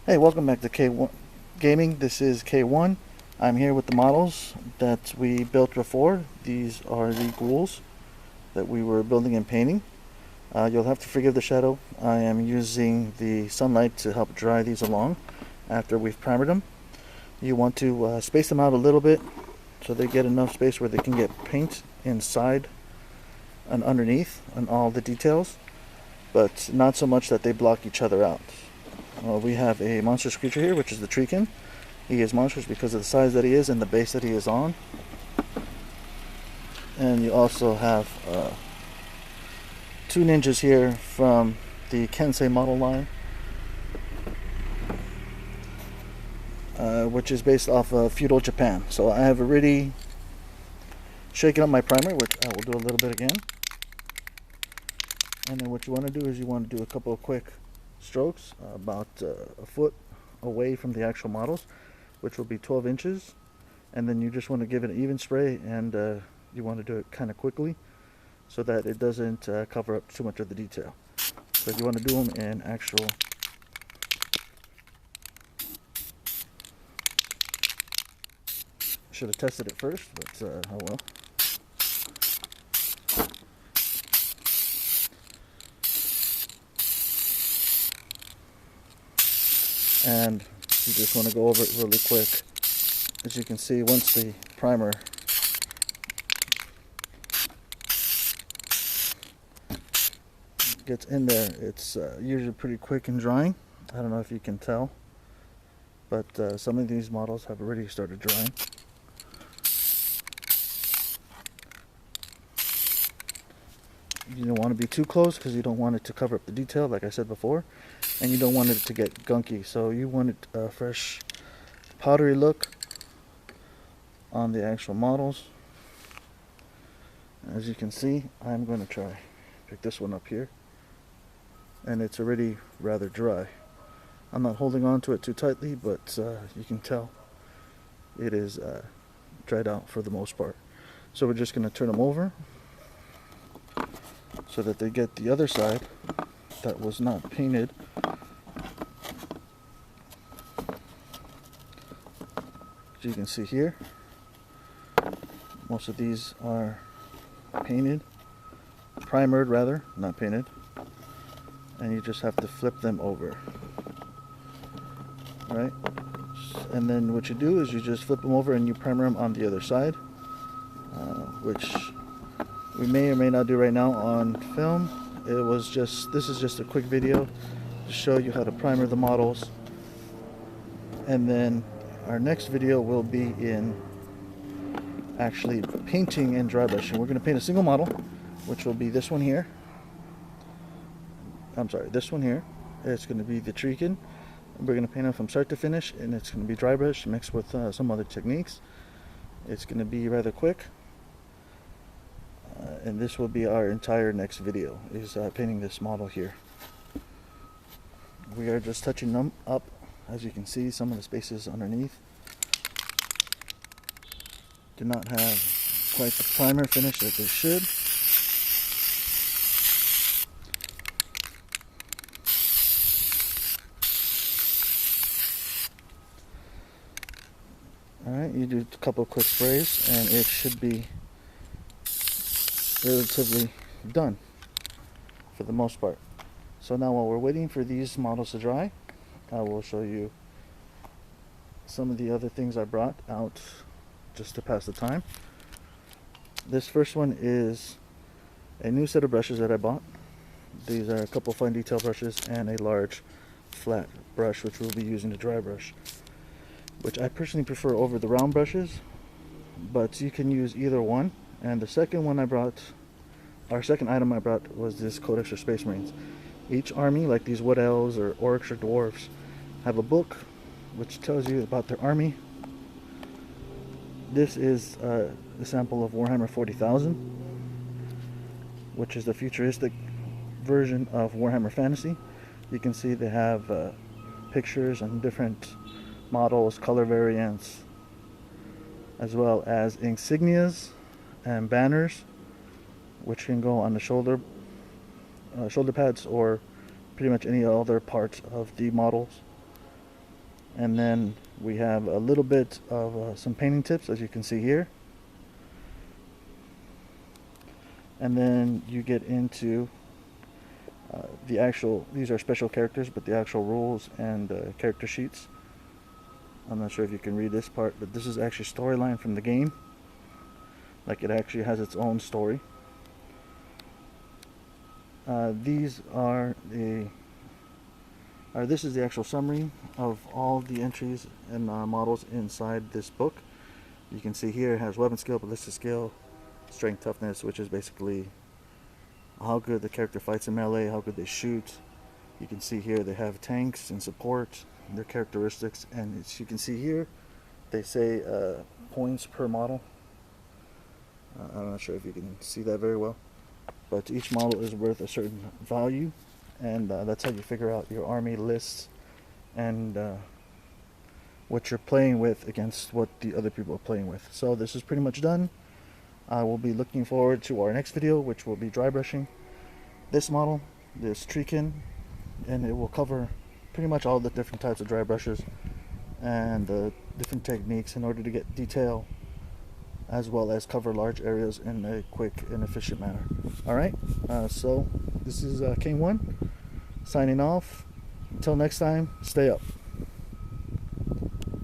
Hey, welcome back to KEIoneGaming. This is K1. I'm here with the models that we built before. These are the ghouls that we were building and painting. You'll have to forgive the shadow. I am using the sunlight to help dry these along after we've primered them. You want to space them out a little bit so they get enough space where they can get paint inside and underneath on all the details, but not so much that they block each other out. We have a monstrous creature here, which is the Treekin. He is monstrous because of the size that he is and the base that he is on. And you also have two ninjas here from the Kensei model line, which is based off of feudal Japan. So I have already shaken up my primer, which I will do a little bit again. And then what you want to do is you want to do a couple of quick strokes about a foot away from the actual models, which will be 12 inches, and then you just want to give it an even spray, and you want to do it kind of quickly so that it doesn't cover up too much of the detail. So you want to do them in actual should have tested it first, but oh well. And you just want to go over it really quick. As you can see, once the primer gets in there, it's usually pretty quick in drying. I don't know if you can tell, but some of these models have already started drying. You don't want to be too close because you don't want it to cover up the detail, like I said before, and you don't want it to get gunky. So you want it a fresh, powdery look on the actual models. As you can see, I'm going to try pick this one up here, and it's already rather dry. I'm not holding on to it too tightly, but you can tell it is dried out for the most part. So we're just going to turn them over so that they get the other side that was not painted. As you can see here, most of these are painted, primered rather, not painted, and you just have to flip them over, right? And then what you do is you just flip them over and you primer them on the other side, which we may or may not do right now on film. This is just a quick video to show you how to primer the models, and then our next video will be in actually painting and dry brushing. We're going to paint a single model, which will be this one here. I'm sorry, this one here. It's going to be the Treekin. We're going to paint it from start to finish, and it's going to be dry brush mixed with some other techniques. It's going to be rather quick. And this will be our entire next video, is painting this model here. We are just touching them up. As you can see, some of the spaces underneath do not have quite the primer finish that they should. Alright, you do a couple of quick sprays and it should be relatively done for the most part. So now while we're waiting for these models to dry, I will show you some of the other things I brought out just to pass the time. This first one is a new set of brushes that I bought. These are a couple fine detail brushes and a large flat brush, which we'll be using to dry brush, which I personally prefer over the round brushes, but you can use either one. And the second one I brought, our second item I brought, was this Codex for Space Marines. Each army, like these wood elves or orcs or dwarves, have a book which tells you about their army. This is a sample of Warhammer 40,000, which is the futuristic version of Warhammer Fantasy. You can see they have pictures and different models, color variants, as well as insignias and banners, which can go on the shoulder pads or pretty much any other parts of the models. And then we have a little bit of some painting tips, as you can see here. And then you get into the actual, these are special characters, but the actual rules and character sheets. I'm not sure if you can read this part, but this is actually storyline from the game. Like, it actually has its own story. These are this is the actual summary of all the entries and models inside this book. You can see here it has weapon skill, ballistic skill, strength, toughness, which is basically how good the character fights in melee, how good they shoot. You can see here they have tanks and support, their characteristics, and as you can see here, they say points per model. I'm not sure if you can see that very well, but each model is worth a certain value, and that's how you figure out your army lists and what you're playing with against what the other people are playing with. So this is pretty much done. I will be looking forward to our next video, which will be dry brushing this model, this Treekin, and it will cover pretty much all the different types of dry brushes and the different techniques in order to get detail, as well as cover large areas in a quick and efficient manner. Alright, so this is KEIone signing off. Until next time, stay up.